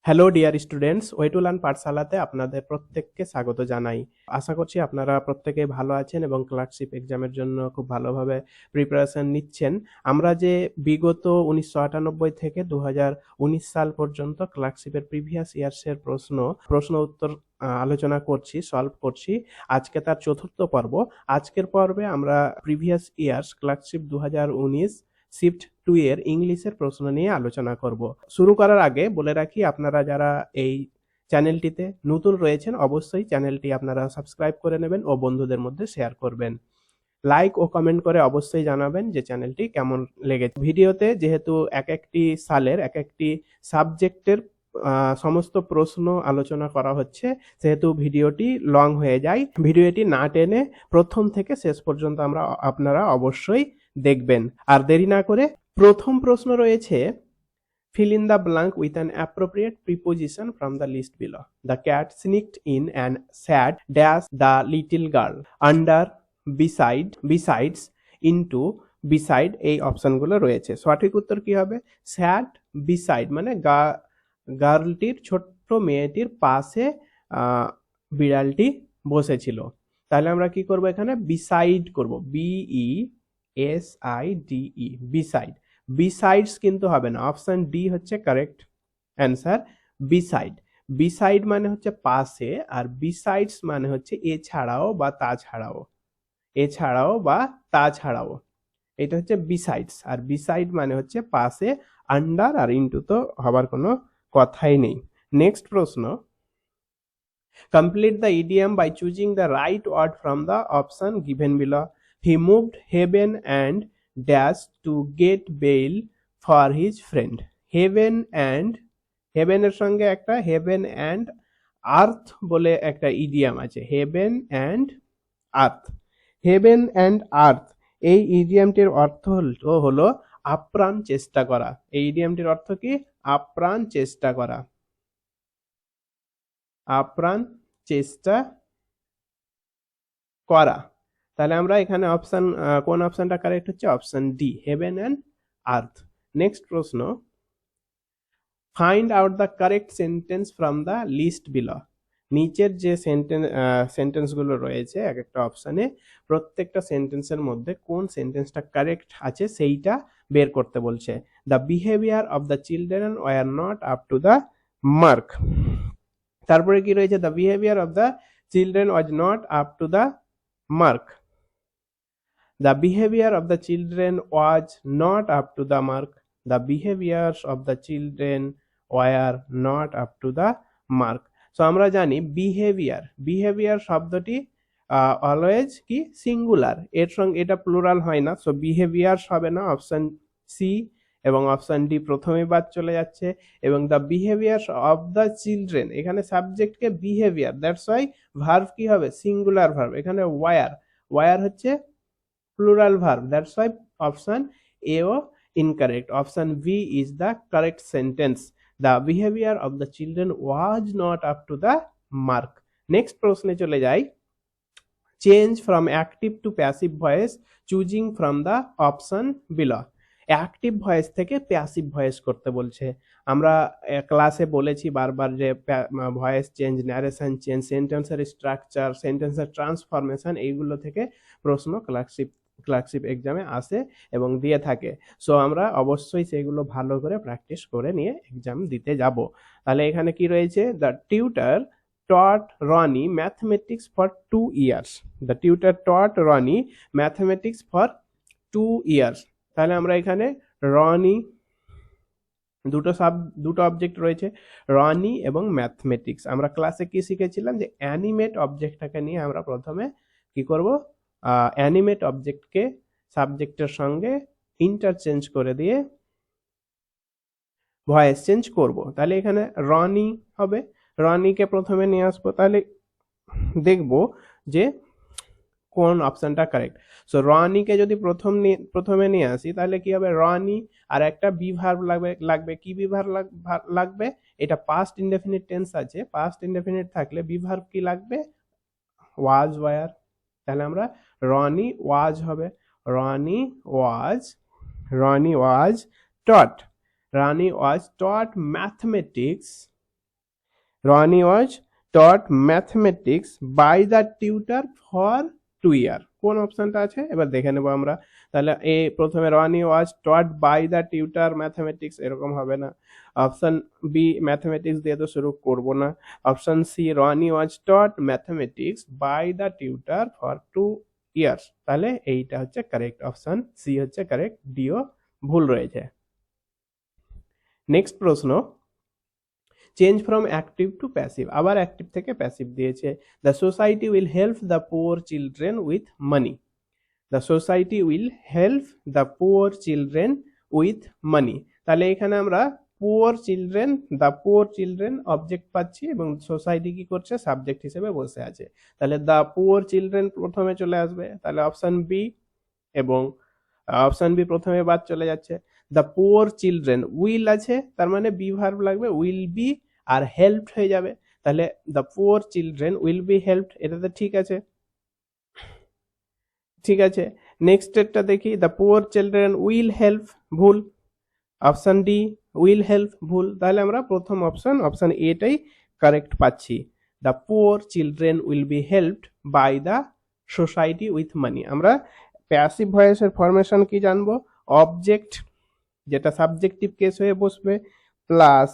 Hello dear students, way to learn পাঠশালাতে আপনাদের প্রত্যেককে স্বাগত জানাই। আশা করছি আপনারা প্রত্যেকে ভালো আছেন এবং ক্লার্কশিপ এক্সামের জন্য খুব ভালোভাবে প্রিপারেশন নিচ্ছেন। আমরা যে বিগত 1998 থেকে 2019 সাল পর্যন্ত ক্লার্কশিপের প্রিভিয়াস ইয়ার্সের প্রশ্ন উত্তর আলোচনা করছি, সলভ করছি। আজকে তার চতুর্থ পর্ব। আজকের পর্বে আমরা প্রিভিয়াস ইয়ার্স ক্লার্কশিপ 2019 শিফট 2 এর ইংলিশের প্রশ্ন নিয়ে আলোচনা করব। শুরু করার আগে বলে রাখি, আপনারা যারা এই চ্যানেলটিতে নতুন রয়েছেন অবশ্যই চ্যানেলটি আপনারা সাবস্ক্রাইব করে নেবেন ও বন্ধুদের মধ্যে শেয়ার করবেন। লাইক ও কমেন্ট করে অবশ্যই জানাবেন যে চ্যানেলটি কেমন লেগেছে। ভিডিওতে যেহেতু এক একটি সালের এক একটি সাবজেক্টের সমস্ত প্রশ্ন আলোচনা করা হচ্ছে, সেহেতু ভিডিওটি লং হয়ে যায়। ভিডিওটি না টেনে প্রথম থেকে শেষ পর্যন্ত আপনারা অবশ্যই দেখবেন। আর দেরি না করে প্রথম প্রশ্ন রয়েছে, fill in the blank with an appropriate preposition from the list below. The cat sneaked in and sat dash the little girl under, beside, besides, into, beside এই অপশনগুলো রয়েছে। সঠিক উত্তর কি হবে? স্যাট বিসাইড মানে গার্লটির, ছোট্ট মেয়েটির পাশে বিড়ালটি বসেছিল। তাহলে আমরা কি করব? এখানে বিসাইড করব, BESIDE, বিসাইড। বিসাইডস কিন্তু হবে না, অপশন ডি হচ্ছে কারেক্ট অ্যান্সার, বিসাইড। বিসাইড মানে হচ্ছে পাশে, আর বিসাইডস মানে হচ্ছে এছাড়াও বা তাছাড়াও, এছাড়াও বা তাছাড়াও, এটা হচ্ছে বিসাইডস। আর বিসাইড মানে হচ্ছে পাশে, আন্ডার আর ইনটু তো হবার কোনো কথাই নেই। নেক্সট প্রশ্ন, complete the idiom by choosing the right word from the option given below. He moved heaven and dash to get bail for his friend. Heaven and, হেভেনের সঙ্গে একটা হেভেন অ্যান্ড আর্থ বলে একটা ইডিয়াম আছে, heaven and earth. Heaven and earth এই ইডিয়ামটির অর্থ হলো আপ্রাণ চেষ্টা করা। এই ইডিয়ামটির অর্থ কি? আপ্রাণ চেষ্টা করা, আপ্রাণ চেষ্টা করা। তাহলে আমরা এখানে অপশন, কোন অপশনটা কারেক্ট হচ্ছে? Option D, heaven and earth. Next প্রশ্ন, find out the correct sentence from the list below. নিচের যে সেন্টেন্সগুলো রয়েছে এক একটা অপশনে, প্রত্যেকটা সেন্টেন্সের মধ্যে কোন সেন্টেন্সটা কারেক্ট আছে সেইটা বের করতে বলছে। The behaviour of the children were not up to the mark. তারপরে কি রয়েছে? The behaviour of the children was not up to the mark. The behavior of the children was not up to the mark. The behaviors of the children were not up to the mark. So আমরা জানি behaviour শব্দটি always কি singular, এর সঙ্গে এটা plural হয় না। So behaviours হবে না, অপশন সি এবং অপশন ডি প্রথমে বাদ চলে যাচ্ছে। এবং the behaviours of the children, এখানে সাবজেক্টকে বিহেভিয়ার, দ্যাটস ওয়াই ভার্ব কি হবে? Singular verb. এখানে ওয়ার হচ্ছে plural verb, that's why option A ও incorrect. Option B is the correct sentence. The behaviour of the children was not up to the mark. Next প্রশ্নে চলে যাই, change from active to passive voice choosing from the option below. Active voice থেকে passive voice করতে বলছে। আমরা ক্লাসে বলেছি বারবার যে ভয়েস চেঞ্জ, ন্যারেশন চেঞ্জ, সেন্টেন্সের স্ট্রাকচার, সেন্টেন্সের ট্রান্সফরমেশন, এইগুলো থেকে প্রশ্ন ক্লার্কশিপ এক্সামে আসে এবং দিয়ে থাকে। সো আমরা অবশ্যই সেগুলো ভালো করে প্র্যাকটিস করে নিয়ে এক্সাম দিতে যাব। তাহলে এখানে কি রয়েছে? The tutor taught Ronnie mathematics for 2 years. The tutor taught Ronnie mathematics for 2 years. তাহলে আমরা এখানে রনি, দুটো অবজেক্ট রয়েছে, রনি এবং ম্যাথমেটিক্স। আমরা ক্লাসে কি শিখেছিলাম? যে অ্যানিমেট অবজেক্টটাকে নিয়ে আমরা প্রথমে কি করব? অ্যানিমেট অবজেক্টকে সাবজেক্টের সঙ্গে ইন্টারচেঞ্জ করে দিয়ে ভয়েস চেঞ্জ করব। তাহলে এখানে রনি হবে, রনিকে প্রথমে নিয়ে আসবো, তাহলে দেখব যে কোন অপশনটা কারেক্ট। সো রনিকে যদি প্রথমে নিয়ে আসি তাহলে কি হবে? রনি আর একটা বি ভার্ব লাগবে। কি বি ভার্ব লাগবে? এটা পাস্ট ইনডেফিনিট টেন্স আছে, পাস্ট ইনডেফিনিট থাকলে বি ভার্ব কি লাগবে? Was, were. তাহলে আমরা রনি ওয়াজ হবে, Rani was taught, Rani was taught mathematics Rani was taught mathematics by the tutor for 2 year. কোন অপশনটা আছে এবার দেখে নেব আমরা। তাহলে এ প্রথমে Rony was taught by the tutor mathematics, এরকম হবে না। অপশন বি ম্যাথমেটিক্স দিয়ে তো শুরু করব না। Option C Ronnie was taught mathematics by the tutor for 2 years. তাহলে এইটা হচ্ছে কারেক্ট, অপশন সি হচ্ছে কারেক্ট, ডিও ভুল রয়েছে। নেক্সট প্রশ্ন, change from active to passive, আবার অ্যাক্টিভ থেকে প্যাসিভ দিয়েছে। The society will help the poor children with money. The society will help the poor children with money. তাহলে এখানে আমরা poor children, the poor children object পাচ্ছি এবং society কি করছে, সাবজেক্ট হিসেবে বসে আছে। তাহলে দ্য পুয়ার চিলড্রেন প্রথমে চলে আসবে, তাহলে অপশন বি, এবং অপশন বি প্রথমে বাদ চলে যাচ্ছে। দ্য পুয়ার চিলড্রেন উইল আছে, তার মানে বি ভার্ব লাগবে, উইল বি আর হেল্পড হয়ে যাবে। তাহলে the poor children will be helped, এটাতে ঠিক আছে, ঠিক আছে। নেক্সট এরটা দেখি, the poor children will help, ভুল। অপশন ডি উইল হেল্প, ভুল। তাহলে আমরা প্রথম অপশন, অপশন এটাই কারেক্ট পাচ্ছি। The poor children will be helped by the society with money. আমরা প্যাসিভ ভয়েসের ফরমেশন কি জানবো, অবজেক্ট যেটা সাবজেক্টিভ কেস হয়ে বসবে, প্লাস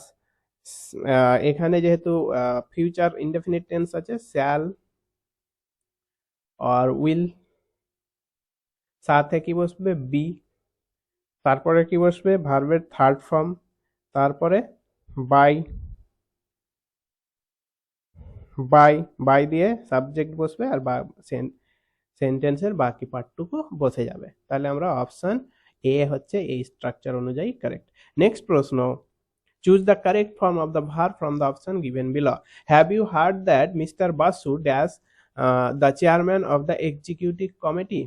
এখানে যেহেতু ফিউচার ইনডেফিনিট টেন্স আছে, শ্যাল আর উইল, সাথে কি বসবে বি, তারপরে কি বসবে ভার্বের থার্ড ফর্ম, তারপরে বাই, বাই বাই দিয়ে সাবজেক্ট বসবে আর সেন্টেন্সের বাকি পার্টটুকু বসে যাবে। তাহলে আমরা অপশন এ হচ্ছে এই স্ট্রাকচার অনুযায়ী কারেক্ট। নেক্সট প্রশ্ন, choose the correct form of the verb from the option given below. Have you heard that Mr. Basu dash the chairman of the executive committee?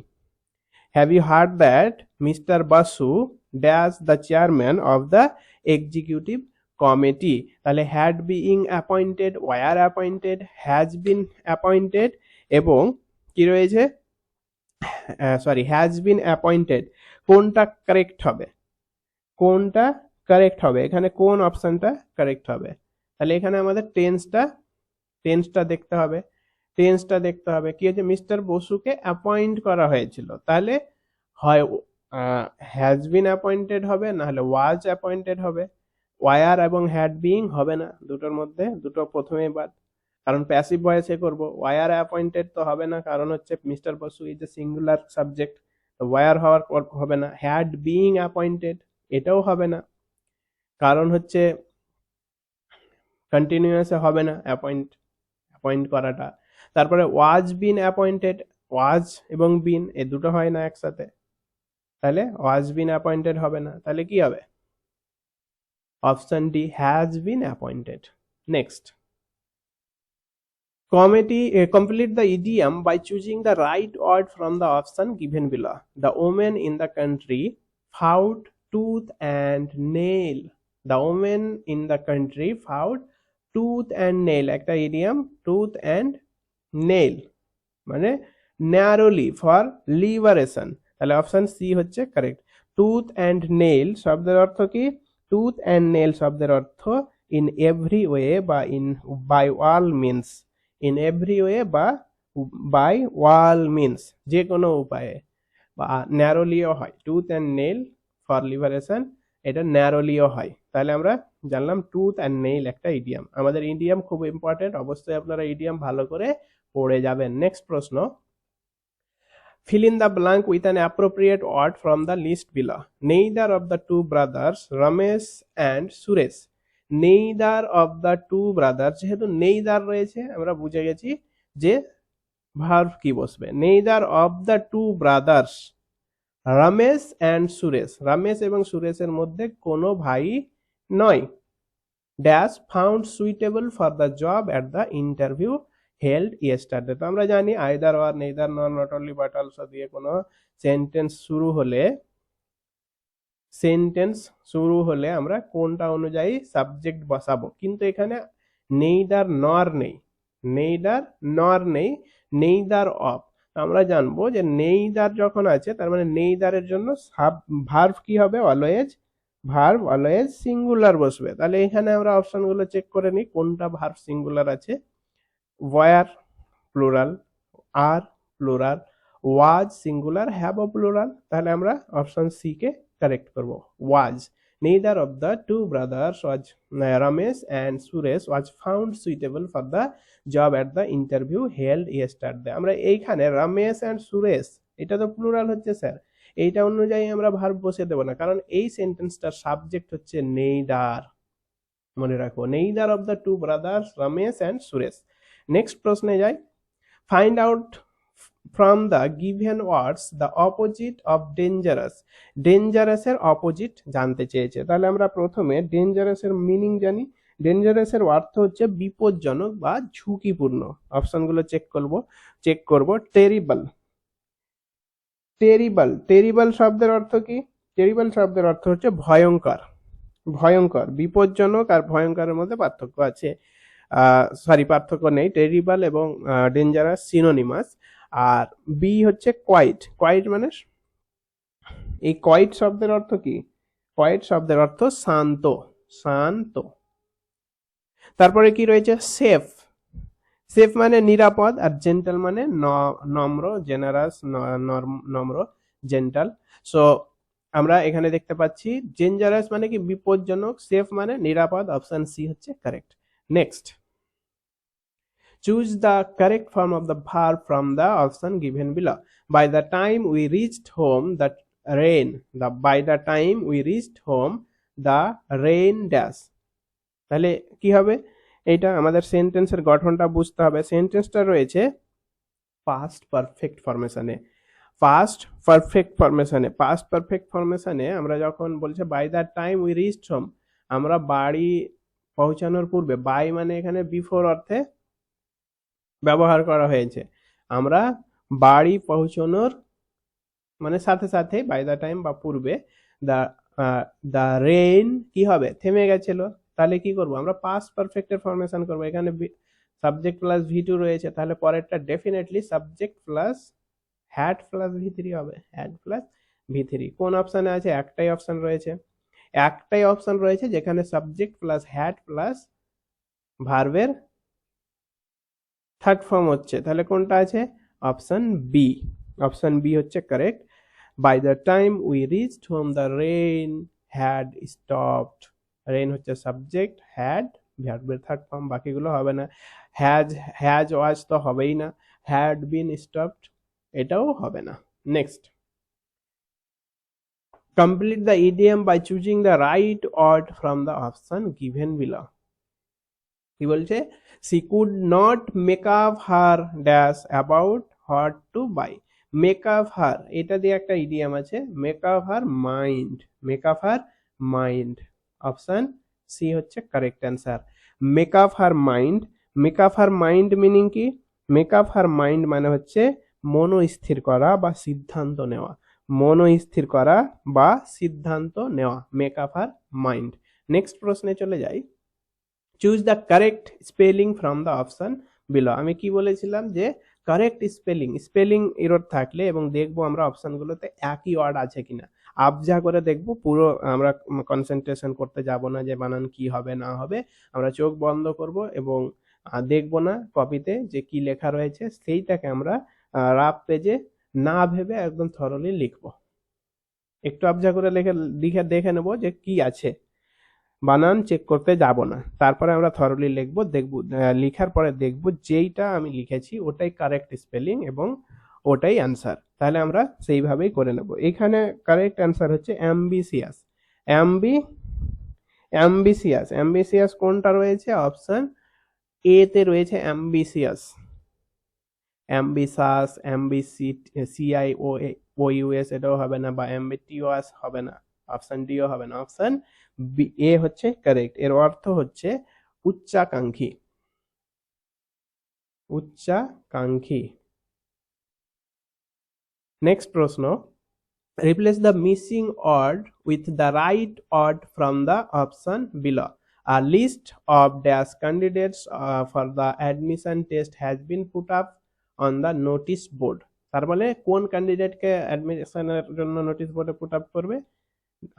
Have you heard that Mr. Basu dash the chairman of the executive committee? তাহলে had being appointed, were appointed, has been appointed এবং কি রয়েছে, sorry has been appointed, কোনটা correct হবে, কোনটা correct হবে, এখানে কোন অপশনটা কারেক্ট হবে। তাহলে এখানে আমাদের টেন্সটা দেখতে হবে, টেন্সটা দেখতে হবে কি হচ্ছে, মিস্টার বসুকে অ্যাপয়েন্ট করা হয়েছিল, তাহলে হয় হ্যাজ বিন অ্যাপয়েন্টেড হবে, না হলে ওয়াজ অ্যাপয়েন্টেড হবে। ওয়ার এবং হ্যাড বিং হবে না, দুটোর মধ্যে দুটো প্রথমেই বাদ, কারণ প্যাসিভ ভয়েসে করব। ওয়ার অ্যাপয়েন্টেড তো হবে না, কারণ হচ্ছে mister Basu is a singular subject, were হওয়ার হবে না। হ্যাড বিং অ্যাপয়েন্টেড এটাও হবে না, কারণ হচ্ছে কন্টিনিউয়াসে হবে না অ্যাপয়েন্ট করাটা। তারপরে ওয়াজ বিন অ্যাপয়েন্টেড, ওয়াজ এবং বিন এ দুটো হয় না একসাথে, তাহলে ওয়াজ বিন অ্যাপয়েন্টেড হবে না। তাহলে কি হবে, option D has been appointed. Next, complete the idiom by choosing the right word from the option given below. The woman in the country found tooth and nail. The woman in the country found tooth and nail, একটা idiom, tooth and nail মানে narrowly for liberation। তাহলে option C হচ্ছে correct. Tooth and nail শব্দের অর্থ কি, tooth and nail শব্দের অর্থ in every way বা in by all means, in every way বা বাই অল মিনস, যে কোনো উপায়ে, বা ন্যারোলিও হয়। Tooth and nail for liberation, এটা ন্যারোলিও হয়। তাহলে আমরা জানলাম টুথ অ্যান্ড নেইল একটা ইডিয়াম। আমাদের ইডিয়াম খুব ইম্পর্টেন্ট, অবশ্যই আপনারা ইডিয়াম ভালো করে পড়ে যাবেন। নেক্সট প্রশ্ন, fill in the blank with an appropriate word from the list below. Neither of the two brothers Ramesh and Suresh, neither of the two brothers, যেহেতু neither রয়েছে আমরা বুঝে গেছি যে ভার্ব কি বসবে। neither of the two brothers Ramesh and Suresh, Ramesh এবং সুরেশের মধ্যে কোনো ভাই নয়, dash found suitable for the job at the interview held yesterday। তো আমরা জানি either or, neither, not, not only, but also দিয়ে কোনো সেন্টেন্স শুরু হলে আমরা কোনটা অনুযায়ী সাবজেক্ট বসাবো, কিন্তু এখানে নেইদার নর নেই, নেইদার অফ। আমরা জানবো যে নেইদার যখন আছে তার মানে নেইদারের জন্য ভার্ব কি হবে, অলওয়েজ ভার্ব অলওয়েজ সিঙ্গুলার বসবে। তাহলে এখানে আমরা অপশনগুলো চেক করে নিই কোনটা ভার্ব সিঙ্গুলার আছে। Were plural, are plural, was singular, have ও প্লুরাল। তাহলে আমরা অপশন সি কে কারেক্ট করব, ওয়াজ। Neither of the two brothers was Ramesh and Suresh was found suitable for the job at the interview held yesterday. আমরা এইখানে Ramesh and Suresh, এটা তো plural হচ্ছে sir, এইটা অনুযায়ী আমরা ভার্ব বসিয়ে দেব না, কারণ এই সেন্টেন্সটার সাবজেক্ট হচ্ছে নেইদার। মনে রাখো, neither of the two brothers Ramesh and Suresh. Next প্রশ্নে যাই। Find out from the given words the opposite of dangerous. dangerous এর অপোজিট জানতে চেয়েছে। তাহলে আমরা প্রথমে dangerous এর মিনিং জানি। dangerous এর অর্থ হচ্ছে বিপজ্জনক বা ঝুঁকিপূর্ণ। অপশনগুলো চেক করব। টেরিবল, টেরিবল, টেরিবল শব্দের অর্থ কি? টেরিবল শব্দের অর্থ হচ্ছে ভয়ঙ্কর, ভয়ঙ্কর। বিপজ্জনক আর ভয়ঙ্করের মধ্যে পার্থক্য আছে, পার্থক্য নেই। টেরিবল এবং ডেঞ্জারাস সিনোনিমাস। আর বি হচ্ছে কোয়াইট, কোয়াইট মানে, এই কোয়াইট শব্দের অর্থ কি? কোয়াইট শব্দের অর্থ শান্ত, শান্ত। তারপরে কি রয়েছে? সেফ, সেফ মানে নিরাপদ, আর জেন্টাল মানে নম্র, জেনারাস নম্র, জেন্টাল। সো আমরা এখানে দেখতে পাচ্ছি ডেঞ্জারাস মানে কি বিপজ্জনক, সেফ মানে নিরাপদ। অপশন সি হচ্ছে correct. Next, choose the correct form of the verb from the option given below. By the time we reached home the rain, by the time we reached home the rain dash. তাহলে কি হবে? এটা আমাদের সেন্টেন্সের গঠনটা বুঝতে হবে। সেন্টেন্সটা রয়েছে পাস্ট পারফেক্ট ফরমেশনে, পাস্ট পারফেক্ট ফরমেশনে। পাস্ট পারফেক্ট ফরমেশনে আমরা যখন বলছে by the time we reached home, আমরা বাড়ি পৌঁছানোর পূর্বে, বাই মানে এখানে বিফোর অর্থে ব্যবহার করা হয়েছে। আমরা বাড়ি পৌঁছানোর মানে সাথে সাথে, বাই দ্য টাইম বা পূর্বে, দ্য রেইন কি হবে? থেমে গেছিল। তাহলে কি করব? আমরা পাস্ট পারফেক্টের ফরমেশন করব। এখানে সাবজেক্ট প্লাস ভি2 রয়েছে, তাহলে পরেরটা definitely subject plus had plus ভি3 হবে, হ্যাড প্লাস ভি3। কোন অপশনে আছে? একটাই অপশন রয়েছে, একটাই অপশন রয়েছে যেখানে সাবজেক্ট প্লাস হ্যাড প্লাস ভার্বের থার্ড ফর্ম হচ্ছে। তাহলে কোনটা আছে? অপশন বি, অপশন বি হচ্ছে correct. By the time we reached home the rain had stopped. Rain হচ্ছে সাবজেক্ট, হ্যাড ভার্বের থার্ড ফর্ম, বাকিগুলো হবে না। হ্যাজ ওয়াজ তো হবেই না, হ্যাড বিন স্টপড এটাও হবে না। Next, complete the idiom by choosing the right word from the option given below. কি বলছে? she could not make up her dash about what to buy. make up her, এটা দিয়ে একটা idiom আছে, make up her mind, make up her mind। Option C হচ্ছে correct answer, make up her mind। make up her mind meaning কি? make up her mind মানে হচ্ছে মনস্থির করা বা সিদ্ধান্ত নেওয়া, মনস্থির করা বা সিদ্ধান্ত নেওয়া, make up her mind। Next প্রশ্নে চলে যাই। Choose the correct spelling from the option below. আমি কি বলেছিলাম যে কারেক্ট স্পেলিং, স্পেলিং এরর থাকলে এবং দেখবো আমরা অপশনগুলোতে একই ওয়ার্ড আছে কিনা, আবজা করে দেখবো। পুরো আমরা কনসেন্ট্রেশন করতে যাব না যে বানান কি হবে না হবে, আমরা চোখ বন্ধ করব এবং দেখবো না কপিতে যে কি লেখা রয়েছে, সেইটাকে আমরা রাফ পেজে না ভেবে একদম থরলি লিখবো। একটু আবজা করে লিখে দেখে নেবো যে কি আছে, বানান চেক করতে যাব না। তারপরে আমরা থরলি লিখবো, দেখবো লিখার পরে দেখবো যেইটা আমি লিখেছি ওটাই কারেক্ট স্পেলিং এবং ওটাই অ্যান্সার। তাহলে আমরা সেইভাবেই করে নেব। এখানে কারেক্ট অ্যান্সার হচ্ছে অ্যাম্বিসিয়াস। অ্যাম্বিসিয়াস, অ্যাম্বিসিয়াস কোনটা রয়েছে? অপশন এ তে রয়েছে অ্যাম্বিসিয়াস। অ্যাম্বিসাস, সিআই ও ইউএস এটাও হবে না, বা অ্যাম্বিটিওয়াস হবে না, অপশন ডিও হবে না। অপশন বি এ হচ্ছে কারেক্ট। এর অর্থ হচ্ছে উচ্চাকাঙ্ক্ষী, উচ্চাকাঙ্ক্ষী। নেক্সট প্রশ্ন, replace the missing word with the right word from the option below. A list of dash candidates for the admission test has been put up on the notice board. তার বলে কোন ক্যান্ডিডেটকে অ্যাডমিশনের জন্য নোটিশ বোর্ডে put up করবে?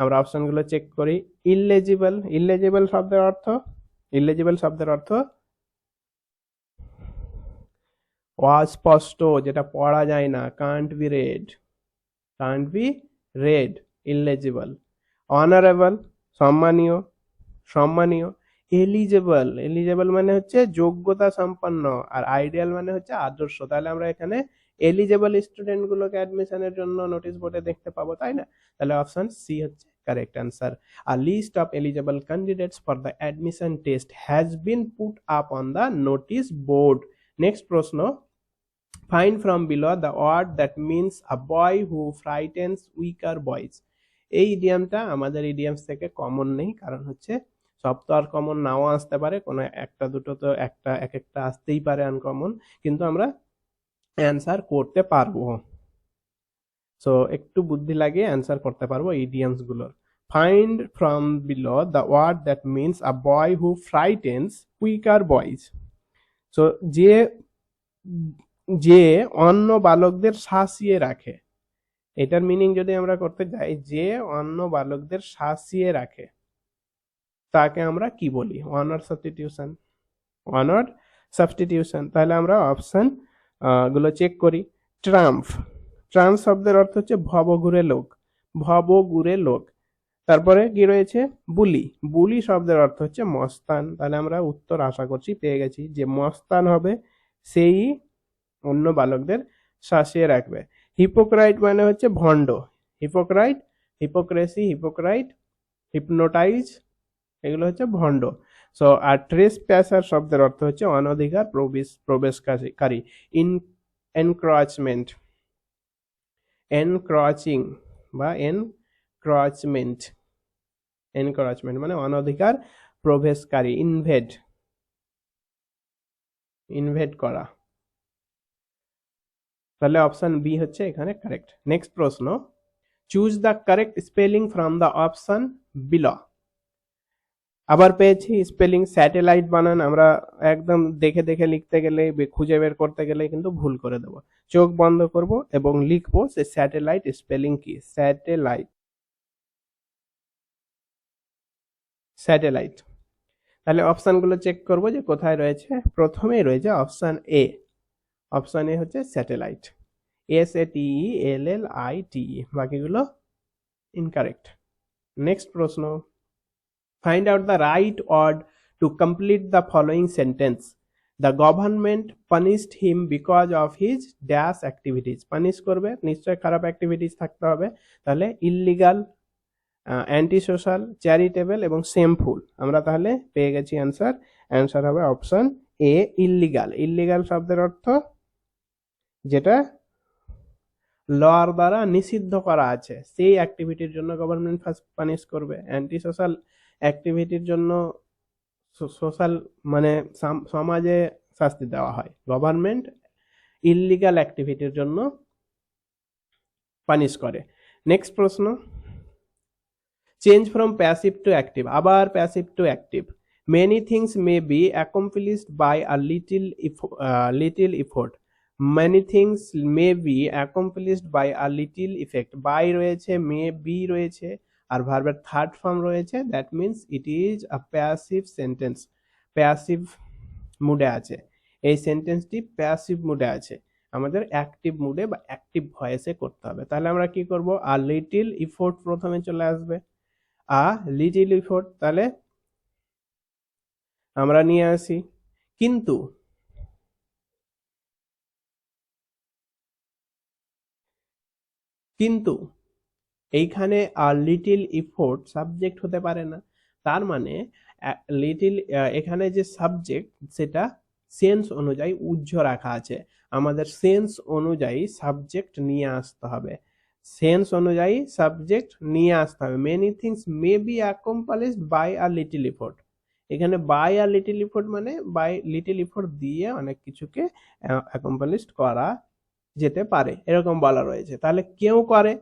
আমরা অপশনগুলো check করি। ইললেজিবল, ইললেজিবল শব্দের অর্থ, ইললেজিবল শব্দের অর্থ অস্পষ্ট, যেটা পড়া যায় না, can't be read, can't be read, illegible. Honourable, সম্মানীয়, সম্মানীয়। এলিজেবল, এলিজেবল মানে হচ্ছে যোগ্যতা সম্পন্ন, আর আইডিয়াল মানে হচ্ছে আদর্শ। তাহলে আমরা এখানে এলিজেবল স্টুডেন্ট গুলোকে অ্যাডমিশনের জন্য নোটিশ বোর্ডে দেখতে পাবো, তাই না? তাহলে অপশন সি হচ্ছে correct answer. A list of eligible candidates for the admission test has been put up on the notice board. Next প্রশ্ন, find from below the word that means a boy who frightens weaker boys. এই ইডিয়ামটা আমাদের idioms থেকে common নেই, কারণ হচ্ছে সব তো আর common নাও আসতে পারে, কোনো একটা দুটো তো একটা এক একটা আসতেই পারে আনকমন, কিন্তু আমরা অ্যান্সার করতে পারবো। সো একটু বুদ্ধি লাগিয়ে অ্যান্সার করতে পারবো ইডিয়ামস গুলোর। Find from below the word that means a boy who frightens weaker boys. So যে যে অন্য বালকদের শাসিয়ে রাখে, এটার মিনিং যদি আমরা করতে যাই, যে অন্য বালকদের শাসিয়ে রাখে তাকে আমরা কি বলি? Honour substitution, honour substitution. তাহলে আমরা অপশন গুলো চেক করি। ট্রাম্প, ট্রাম্প শব্দের অর্থ হচ্ছে ভবঘুরে লোক, ভবঘুরে লোক। তারপরে কি রয়েছে? বুলি, বুলি শব্দের অর্থ হচ্ছে মস্তান। তাহলে আমরা উত্তর আশা করছি পেয়ে গেছি, যে মস্তান হবে সেই অন্য বালকদের শাসিয়ে রাখবে। হিপোক্রাইট মানে হচ্ছে ভণ্ড, হিপোক্রাইট, হিপোক্রেসি, হিপোক্রাইট, হিপনোটাইজ, এগুলো হচ্ছে ভণ্ড। সো আর ট্রেসপ্যাসার শব্দের অর্থ হচ্ছে অনধিকার প্রবেশকারী। এনক্রচমেন্ট, এনক্রচিং বা এনক্রচমেন্ট, এনক্রচমেন্ট মানে অনধিকার প্রবেশকারী। ইনভেড, ইনভেড করা। তাহলে অপশন বি হচ্ছে এখানে কারেক্ট। নেক্সট প্রশ্ন, choose the correct spelling from the option below. আবার পেয়েছি স্পেলিং স্যাটেলাইট বানান, আমরা একদম দেখে দেখে লিখতে গেলে, খুঁজে বের করতে গেলে কিন্তু ভুল করে দেবো। চোখ বন্ধ করব এবং লিখবো যে স্যাটেলাইট স্পেলিং কি। Satellite, satellite. তাহলে অপশনগুলো চেক করব যে কোথায় রয়েছে। প্রথমেই রয়েছে অপশন এ, অপশন এ হচ্ছে স্যাটেলাইট, SATELLIT, বাকিগুলো ইনকারেক্ট। নেক্সট প্রশ্ন, find out the right word to complete the following sentence. The government punished him because of his dash activities. Punish করবে, নিশ্চয় খারাপ অ্যাক্টিভিটিস থাকতে হবে। তাহলে ইললিগাল, অ্যান্টি সোশ্যাল, চ্যারিটেবল এবং সেমফুল। আমরা তাহলে পেয়ে গেছি অ্যান্সার। অ্যান্সার হবে অপশন এ, ইললিগাল। ইললিগাল শব্দের অর্থ যেটা লর দ্বারা নিষিদ্ধ করা আছে, সেই অ্যাক্টিভিটির জন্য গভর্নমেন্ট ফার্স্ট পানিশ করবে। অ্যান্টি সোশ্যাল অ্যাক্টিভিটির জন্য সোশ্যাল মানে সমাজে শাস্তি দেওয়া হয়, গভর্নমেন্ট ইললিগাল অ্যাক্টিভিটির জন্য পানিশ করে। নেক্সট প্রশ্ন, change from passive to active. আবার passive to active. Many things may be accomplished by a little effort. Many things may be accomplished by a little effect. By রয়েছে, may be রয়েছে, আর ভার্বের third form রয়েছে, that means it is a passive sentence. Passive মুডে আছে, এই সেন্টেন্সটি passive মুডে আছে, আমাদের অ্যাক্টিভ মুডে বা অ্যাক্টিভ ভয়েসে করতে হবে। তাহলে আমরা কি করব? আ লিটিল ইফোর্ট প্রথমে চলে আসবে, আ লিটিল ইফোর্ট। তাহলে আমরা নিয়ে আসি কিন্তু, কিন্তু এইখানে আ লিটিল ইফোর্ট সাবজেক্ট হতে পারে না। তার মানে লিটিল, এখানে যে সাবজেক্ট সেটা সেন্স অনুযায়ী উজ্জ রাখা আছে, আমাদের সেন্স অনুযায়ী সাবজেক্ট নিয়ে আসতে হবে, সেন্স অনুযায়ী সাবজেক্ট নিয়ে আসতে হবে। Many things may be accomplished by a little effort. এখানে বাই আ লিটিল ইফোর্ট মানে বাই লিটিল ইফোর্ট দিয়ে অনেক কিছুকে অ্যাকমপ্লিশড করা যেতে পারে, এরকম বলা রয়েছে। তাহলে কেউ করে,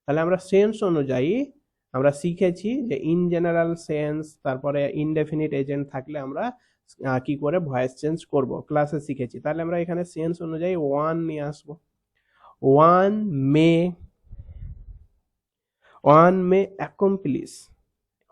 তাহলে আমরা সেন্স অনুযায়ী আমরা শিখেছি যে ইন জেনারেল সেন্স, তারপরে ইনডেফিনিট এজেন্ট থাকলে আমরা কি করে ভয়েস চেঞ্জ করব, ক্লাসে শিখেছি। তাহলে আমরা এখানে সেন্স অনুযায়ী ওয়ান নিয়ে আসবো। ওয়ান মে, one may accomplish,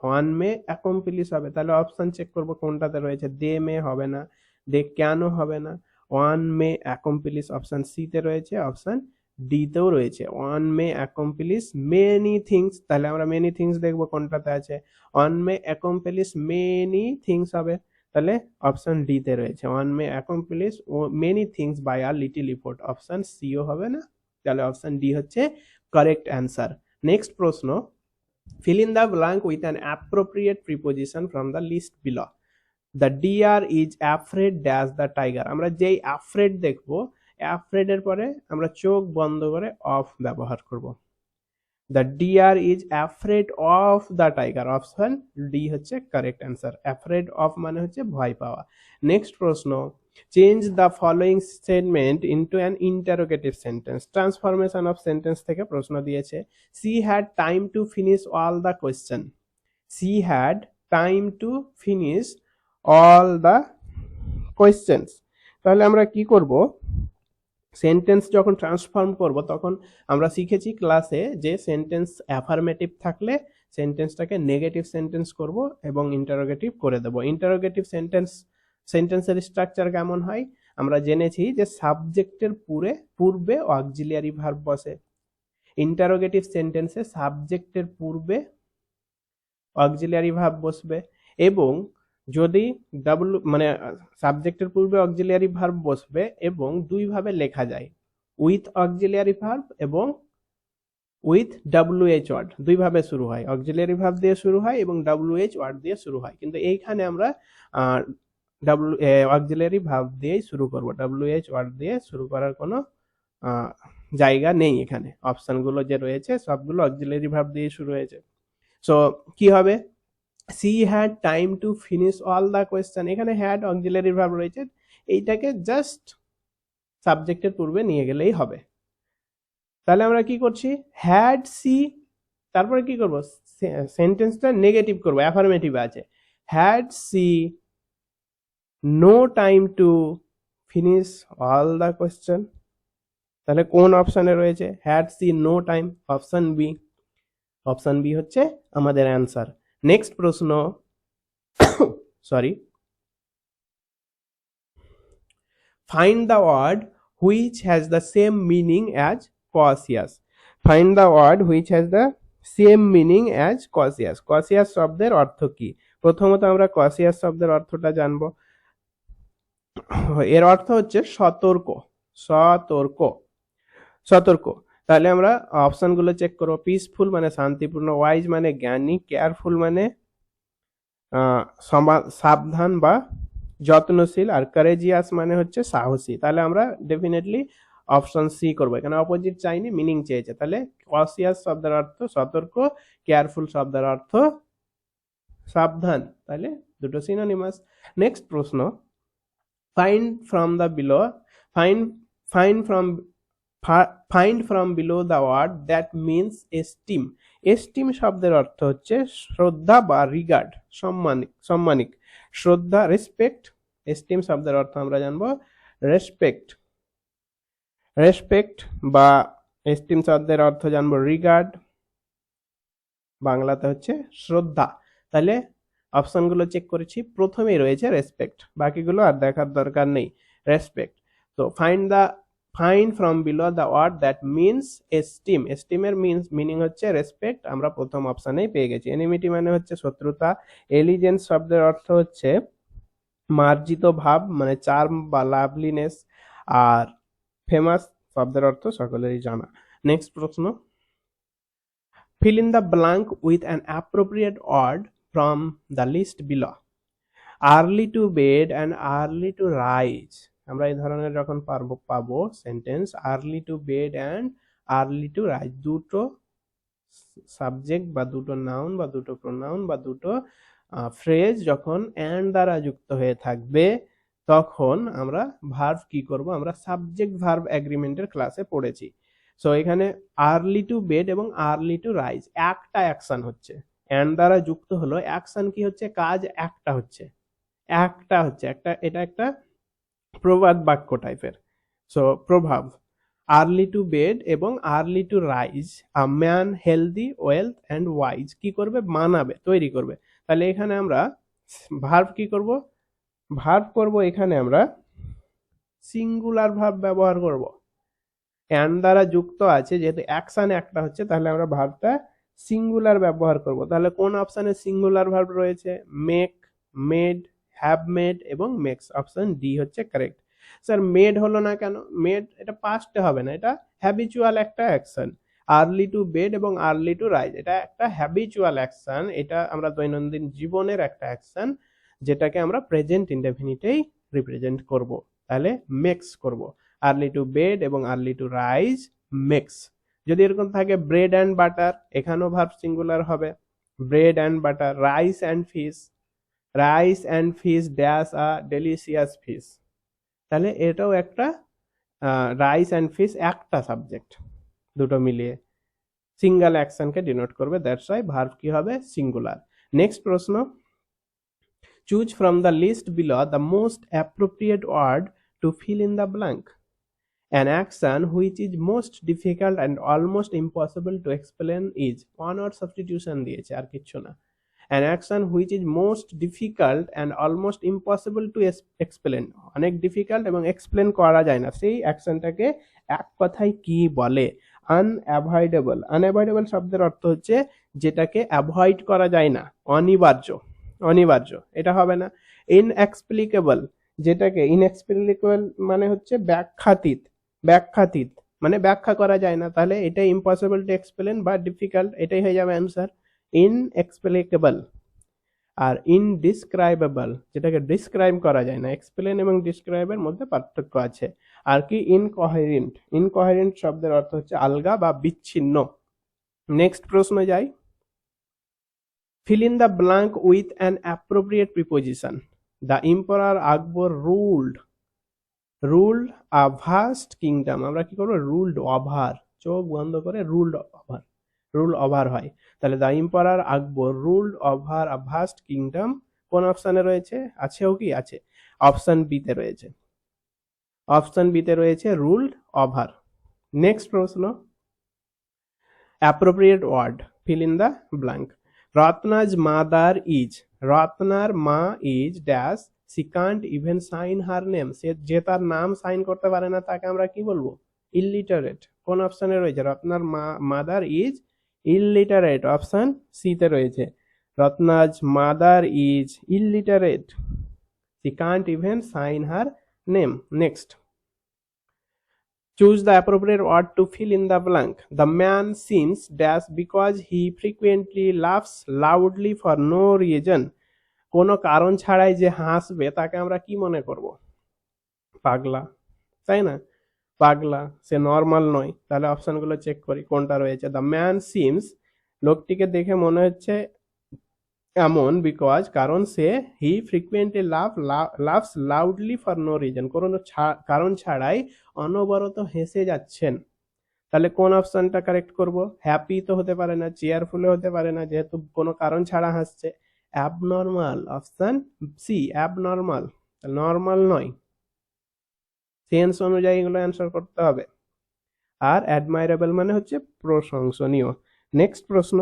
one may accomplish হবে, তাহলে অপশন চেক করব কোনটাতে রয়েছে। দে মে হবে না, দে কেন হবে না, one may accomplish option C তে রয়েছে, অপশন ডি তেও রয়েছে। One may accomplish many things, তাহলে আমরা মেনি থিংস দেখবো কোনটাতে আছে। One may accomplish many things হবে, তাহলে অপশন ডি তে রয়েছে। One may accomplish many things by a little effort, option সিও হবে না, তাহলে অপশন ডি হচ্ছে কারেক্ট অ্যান্সার। নেক্সট প্রশ্ন, fill in the blank with an appropriate preposition from the list below. The deer is afraid dash the tiger, আমরা যেই afraid দেখবো, afraid এর পরে আমরা চোখ বন্ধ করে অফ ব্যবহার করব। The deer is afraid of the tiger, option D হচ্ছে কারেক্ট অ্যান্সার। afraid of মানে হচ্ছে ভয় পাওয়া। নেক্সট প্রশ্ন, change the following statement into an interrogative sentence, transformation of sentence থেকে প্রশ্ন দিয়েছে। she had time to finish all the question, she had time to finish all the questions, তাহলে আমরা কি করব, সেন্টেন্স যখন ট্রান্সফর্ম করব তখন আমরা শিখেছি ক্লাসে যে সেন্টেন্স অ্যাফার্মেটিভ থাকলে সেন্টেন্সটাকে নেগেটিভ সেন্টেন্স করব এবং ইন্টারোগেটিভ করে দেব। ইন্টারোগেটিভ সেন্টেন্সের স্ট্রাকচার কেমন হয়, আমরা জেনেছি যে সাবজেক্টের পূর্বে অক্সিলিয়ারি ভার্ব বসে। ইন্টারোগেটিভ সেন্টেন্সে সাবজেক্টের পূর্বে অক্সিলিয়ারি ভার্ব বসবে, এবং যদি মানে সাবজেক্টের পূর্বে অক্সিলিয়ারি ভার্ব বসবে এবং দুই ভাবে লেখা যায়, উইথ অক্সিলিয়ারি ভার্ব এবং উইথ WH ওয়ার্ড, দুই ভাবে শুরু হয়, অক্সিলিয়ারি ভার্ব দিয়ে শুরু হয় এবং WH ওয়ার্ড দিয়ে শুরু হয়, কিন্তু এইখানে আমরা অক্সিলিয়ারি ভার্ব দিয়েই শুরু করব, WH ওয়ার্ড দিয়ে শুরু করার কোনো জায়গা নেই এখানে। অপশনগুলো যে রয়েছে সবগুলো অক্সিলিয়ারি ভার্ব দিয়ে শুরু হয়েছে। সো কি হবে, she had time to finish all the question, এখানে had অক্সিলিয়ারি ভার্ব রয়েছে, এইটাকে জাস্ট সাবজেক্টের পূর্বে নিয়ে গেলেই হবে। তাহলে আমরা কি করছি, had she, তারপরে কি করব, সেন্টেন্সটা নেগেটিভ করব, অ্যাফার্মেটিভ আছে, had she no time to finish all the question, তাহলে কোন অপশনে রয়েছে, had she no time, option B, option B হচ্ছে আমাদের অ্যান্সার। নেক্সট প্রশ্ন, sorry, find the word which has the same meaning as cautious, find the word which has the same meaning as cautious, cautious শব্দের অর্থ কি। প্রথমত আমরা cautious শব্দের অর্থটা জানবো, এর অর্থ হচ্ছে সতর্ক, সতর্ক, সতর্ক। তাহলে আমরা অপশনগুলো চেক করব, পিসফুল মানে শান্তিপূর্ণ, ওয়াইজ মানে জ্ঞানী, কেয়ারফুল মানে সাবধান বা যত্নশীল, আর কারেজিয়াস মানে হচ্ছে সাহসী। তাহলে আমরা ডেফিনেটলি অপশন সি করবো, এখানে অপোজিট চাইনি, মিনিং চেয়েছে। তাহলে কশিয়াস শব্দের অর্থ সতর্ক, কেয়ারফুল শব্দের অর্থ সাবধান, তাহলে দুটো সিনোনিমাস। নেক্সট প্রশ্ন, find from the below, find from below the word that means esteem, esteem শব্দের অর্থ হচ্ছে শ্রদ্ধা বা রিগার্ড, সম্মানিক, শ্রদ্ধা, রেসপেক্ট। এস্টিম শব্দের অর্থ আমরা জানবো রেসপেক্ট, রেসপেক্ট বা এস্টিম শব্দের অর্থ জানবো রিগার্ড, বাংলাতে হচ্ছে শ্রদ্ধা। তাহলে অপশনগুলো চেক করেছি, প্রথমেই রয়েছে রেসপেক্ট, বাকিগুলো আর দেখার দরকার নেই, রেসপেক্ট। তো find from below the word that means esteem, এস্টিমের মিনিং হচ্ছে রেসপেক্ট, আমরা প্রথম অপশনেই পেয়ে গেছি। এনিমিটি মানে হচ্ছে শত্রুতা, এলিজেন্স শব্দের অর্থ হচ্ছে মার্জিত ভাব মানে চার্ম বা লাভলিনেস, আর ফেমাস শব্দের অর্থ সকলেরই জানা। নেক্সট প্রশ্ন, fill in the blank with an appropriate word from the list below. Early to bed and early to rise, আমরা এই ধরনের যখন পাবো sentence, early to bed and early to rise, দুটো সাবজেক্ট বা দুটো নাউন বা দুটো প্রোনাউন বা দুটো ফ্রেজ যখন অ্যান্ড দ্বারা যুক্ত হয়ে থাকবে তখন আমরা ভার্ব কি করব, আমরা সাবজেক্ট ভার্ব এগ্রিমেন্টের ক্লাসে পড়েছি। সো এখানে আর্লি টু বেড এবং আর্লি টু রাইজ একটা অ্যাকশন হচ্ছে, অ্যান্ড দ্বারা যুক্ত হলো, অ্যাকশন কি হচ্ছে, কাজ একটা হচ্ছে, একটা, এটা একটা প্রবাদ বাক্য টাইপের, সো প্রভাব। আর্লি টু বেড এবং early to rise, a man healthy wealth and wise কি করবে, বানাবে, তৈরি করবে। তাহলে এখানে আমরা ভার্ব কি করব, ভার্ব করব এখানে আমরা সিঙ্গুলার ভার্ব ব্যবহার করব। অ্যান্ড দ্বারা যুক্ত আছে, যেহেতু অ্যাকশন একটা হচ্ছে, তাহলে আমরা ভার্বটা সিঙ্গুলার ব্যবহার করব। তাহলে কোন অপশনে সিঙ্গুলার ভার্ব রয়েছে, মেক, মেড, হ্যাভ মেড এবং মেক্স। অপশন ডি হচ্ছে কারেক্ট। স্যার মেড হলো না কেন, মেড এটা পাস্টে হবে না, এটা হ্যাবিচুয়াল একটা অ্যাকশন। আর্লি টু বেড এবং আর্লি টু রাইজ এটা একটা হ্যাবিচুয়াল অ্যাকশন, এটা আমরা দৈনন্দিন জীবনের একটা অ্যাকশন, যেটাকে আমরা প্রেজেন্ট ইনডেফিনিটেই রিপ্রেজেন্ট করব। তাহলে মেক্স করব। আর্লি টু বেড এবং আর্লি টু রাইজ মেক্স। যদি এরকম থাকে ব্রেড অ্যান্ড বাটার, এখানেও ভার্ব সিঙ্গুলার হবে, bread and butter. Rice and fish, rice and fish dash a delicious fish. তাহলে এটাও একটা রাইস অ্যান্ড ফিশ একটা সাবজেক্ট, দুটো মিলিয়ে সিঙ্গেল অ্যাকশনকে ডিনোট করবে, দ্যাটস ওয়াই ভার্ব কি হবে, সিঙ্গুলার। নেক্সট প্রশ্ন, choose from the list below the most appropriate word to fill in the blank. An action which is most difficult and almost impossible to explain is, one word substitution দিয়েছে, আর কিছু না। An action which is most difficult and almost impossible to explain, অনেক difficult এবং explain করা যায় না, সেই অ্যাকশনটাকে এক কথায় কি বলে, আনঅ্যাভয়েডেবল। আনঅ্যাভয়েডেবল শব্দের অর্থ হচ্ছে যেটাকে অ্যাভয়েড করা যায় না, অনিবার্য, অনিবার্য, এটা হবে না। ইনএক্সপ্লিকেবল, যেটাকে ইনএক্সপ্লিকেবল মানে হচ্ছে ব্যাখ্যাতীত, ব্যাখ্যাতীত মানে ব্যাখ্যা করা যায় না, তাহলে এটা ইম্পসিবল টু এক্সপ্লেন বা ডিফিকাল্ট, এটাই হয়ে যাবে অ্যান্সার, ইনএক্সপ্লিকেবল। আর ইনডিসক্রাইবেবল, যেটাকে ডিসক্রাইব করা যায় না, এক্সপ্লেন এবং ডিসক্রাইবের মধ্যে পার্থক্য আছে। আর কি ইনকোহেরেন্ট, ইনকোহেরেন্ট শব্দের অর্থ হচ্ছে আলগা বা বিচ্ছিন্ন। নেক্সট প্রশ্ন যাই, fill in the blank with an appropriate preposition. The Emperor Akbar ruled a vast kingdom. আমরা কি করব, ruled over, চোখ বন্ধ করে ruled over, rule over হয়। তাহলে the Emperor Akbar ruled over a vast kingdom কোন অপশনে রয়েছে, আছেও কি, আছে, অপশন বি তে রয়েছে, অপশন বি তে রয়েছে ruled over। নেক্সট প্রশ্ন, appropriate word, fill in the blank. Ratna's mother is, রত্নার মা is dash, she can't even sign her name, সে যে তার নাম সাইন করতে পারে না তাকে আমরা কি বলবো, ইলিটারেট। কোন অপশনে রয়েছে, রত্নার mother is illiterate, option C তে রয়েছে, Ratna's mother is illiterate, she can't even sign her name. Next, choose the appropriate word to fill in the blank. The man seems dash because he frequently laughs loudly for no reason. কোনো কারণ ছাড়াই যে হাসবে তাকে আমরা কি মনে করব, পাগলা, তাই না, পাগলা, সে নর্মাল নয়। তাহলে অপশনগুলো চেক করি কোনটা রয়েছে। দ্য ম্যান সিমস, লোকটিকে দেখে মনে হচ্ছে এমন, বিকজ কারণ সে, he frequently loves loudly for no reason, কোনো কারণ ছাড়াই অনবরত হেসে যাচ্ছেন। তাহলে কোন অপশনটা কারেক্ট করব, হ্যাপি তো হতে পারে না, চেয়ারফুল হতে পারে না, যেহেতু কোনো কারণ ছাড়া হাসছে। Abnormal, option C abnormal, normal নয়, সেন্স অনুযায়ী এগুলো অ্যান্সার করতে হবে। আর অ্যাডমাইরেবল মানে হচ্ছে প্রশংসনীয়। নেক্সট প্রশ্ন,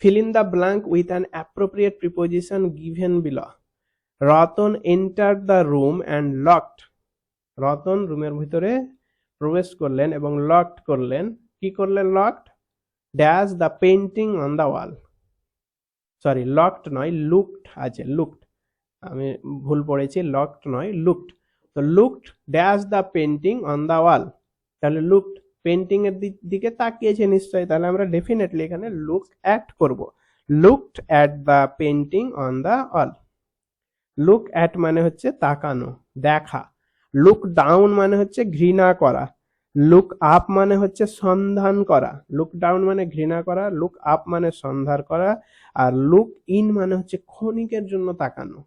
fill in the blank with an appropriate preposition given below. Ratan entered the room and locked, Ratan রুমের ভিতরে প্রবেশ করলেন এবং লকড করলেন, কি করলেন, locked dash the painting on the wall, sorry locked নয়, লুকড আছে, লুকড, আমি ভুল পড়েছি, লকড নয় লুকড। তো looked dash the painting on the wall, তাহলে লুকড পেইন্টিং এর দিকে তাকিয়েছে নিশ্চয়ই, তাহলে আমরা ডেফিনেটলি এখানে লুক অ্যাট করব, looked at the painting on the wall. Look at মানে হচ্ছে তাকানো, দেখা। লুক ডাউন মানে হচ্ছে ঘৃণা করা। লুক আপ মানে হচ্ছে সন্ধান করা। লুক ডাউন মানে ঘৃণা করা, লুক আপ মানে সন্ধান করা, আর লুক ইন মানে হচ্ছে ক্ষণিকের জন্য তাকানো,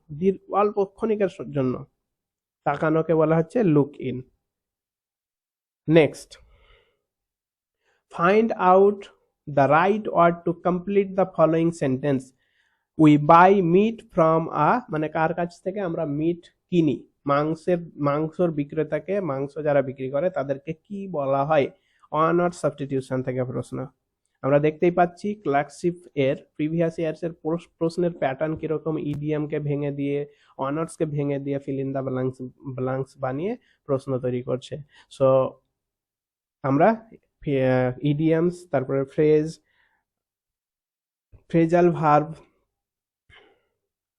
অল্প ক্ষণিকের জন্য তাকানোকে বলা হচ্ছে look in. Next, find out the right word to complete the following sentence. We buy meat from a, মানে কার কাছ থেকে আমরা মিট কিনি, মাংসর বিক্রেতাকে, মাংস যারা বিক্রি করে তাদেরকে কি বলা হয়? অনার সাবস্টিটিউশন থেকে প্রশ্ন। আমরা দেখতেই পাচ্ছি ক্লার্কশিপ এর প্রিভিয়াস ইয়ার্স এর প্রশ্নের প্যাটার্ন কিরকম, ইডিএম কে ভেঙে দিয়ে, অনার্স কে ভেঙে দিয়ে ফিল ইন দা ব্ল্যাঙ্কস বানিয়ে প্রশ্ন তৈরি করছে। সো আমরা ইডিএমস, তারপরে ফ্রেজাল ভার্ব,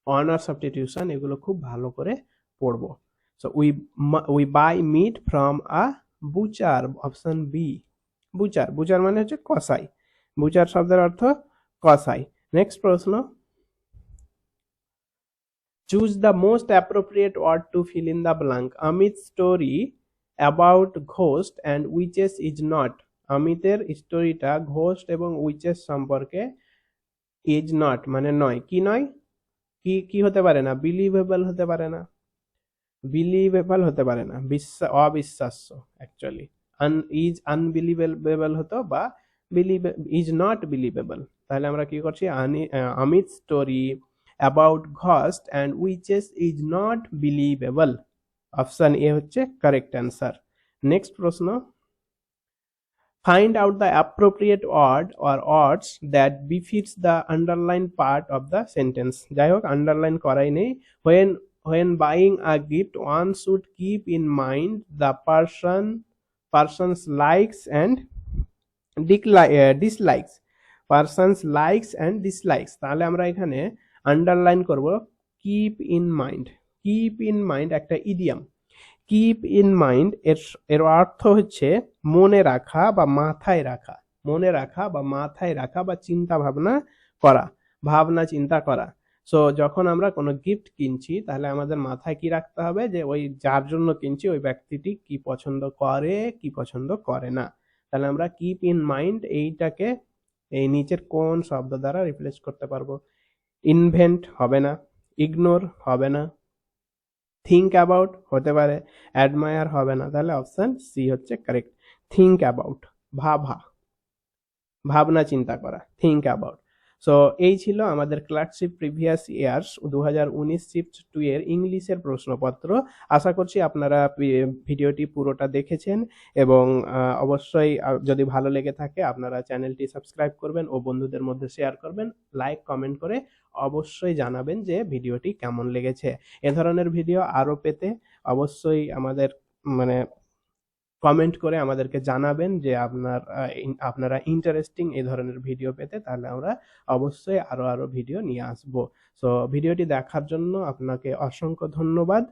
অনার সাবস্টিটিউশন, এগুলো খুব ভালো করে পড়বো। So we buy meat from a butcher, option B. Butcher মানে হচ্ছে কসাই, বুচার শব্দের অর্থ কসাই। নেক্সট প্রশ্ন, choose the most appropriate word to fill in the blank. Amit's story about ghost and witches is not. অমিতের স্টোরিটা ঘোস্ট এবং উইচেস সম্পর্কে, ইজ নট মানে নয়, কি নয়, কি হতে পারে না? বিলিভেবল হতে পারে না, বিলিভেবল হতে পারে না, অবিশ্বাস্য অ্যাকচুয়ালি। ইজ আনবিলিভেবল হতো, বা ইজ নট বিলিভেবল। তাহলে আমরা কি করছি, Amit story about ghost and witches is not believable, option A হচ্ছে কারেক্ট অ্যান্সার। নেক্সট প্রশ্ন, find out the appropriate word or words that befits the underlined part of the sentence. যাই হোক, underline করাই নেই। when buying a gift, one should keep in mind the person's likes and dislikes, person's likes and dislikes। তাহলে আমরা এখানে underline করব keep in mind। keep in mind একটা idiom. Keep in mind এর অর্থ হচ্ছে মনে রাখা বা মাথায় রাখা, মনে রাখা বা মাথায় রাখা, বা চিন্তা ভাবনা করা, ভাবনা চিন্তা করা। সো যখন আমরা কোনো গিফট কিনছি, তাহলে আমাদের মাথায় কি রাখতে হবে, যে ওই যার জন্য কিনছি ওই ব্যক্তিটি কি পছন্দ করে, কি পছন্দ করে না। তাহলে আমরা কিপ ইন মাইন্ড এইটাকে এই নিচের কোন শব্দ দ্বারা রিপ্লেস করতে পারবো? ইনভেন্ট হবে না, ইগনোর হবে না, থিঙ্ক অ্যাবাউট হতে পারে, অ্যাডমায়ার হবে না। তাহলে অপশন সি হচ্ছে কারেক্ট। থিঙ্ক অ্যাবাউট, ভাবনা চিন্তা করা, থিঙ্ক অ্যাবাউট। সো এই ছিল আমাদের ক্লার্কশিপ প্রিভিয়াস ইয়ার্স 2019 শিফট 2 এর ইংলিশের প্রশ্নপত্র। আশা করছি আপনারা ভিডিওটি পুরোটা দেখেছেন, এবং অবশ্যই যদি ভালো লেগে থাকে আপনারা চ্যানেলটি সাবস্ক্রাইব করবেন ও বন্ধুদের মধ্যে শেয়ার করবেন। লাইক কমেন্ট করে অবশ্যই জানাবেন যে ভিডিওটি কেমন লেগেছে। এ ধরনের ভিডিও আরো পেতে অবশ্যই আমাদের কমেন্ট করে আমাদেরকে জানাবেন যে আপনারা ইন্টারেস্টিং এই ধরনের ভিডিও পেতে। তাহলে আমরা অবশ্যই আরো ভিডিও নিয়ে আসবো। সো ভিডিওটি দেখার জন্য আপনাকে অসংখ্য ধন্যবাদ।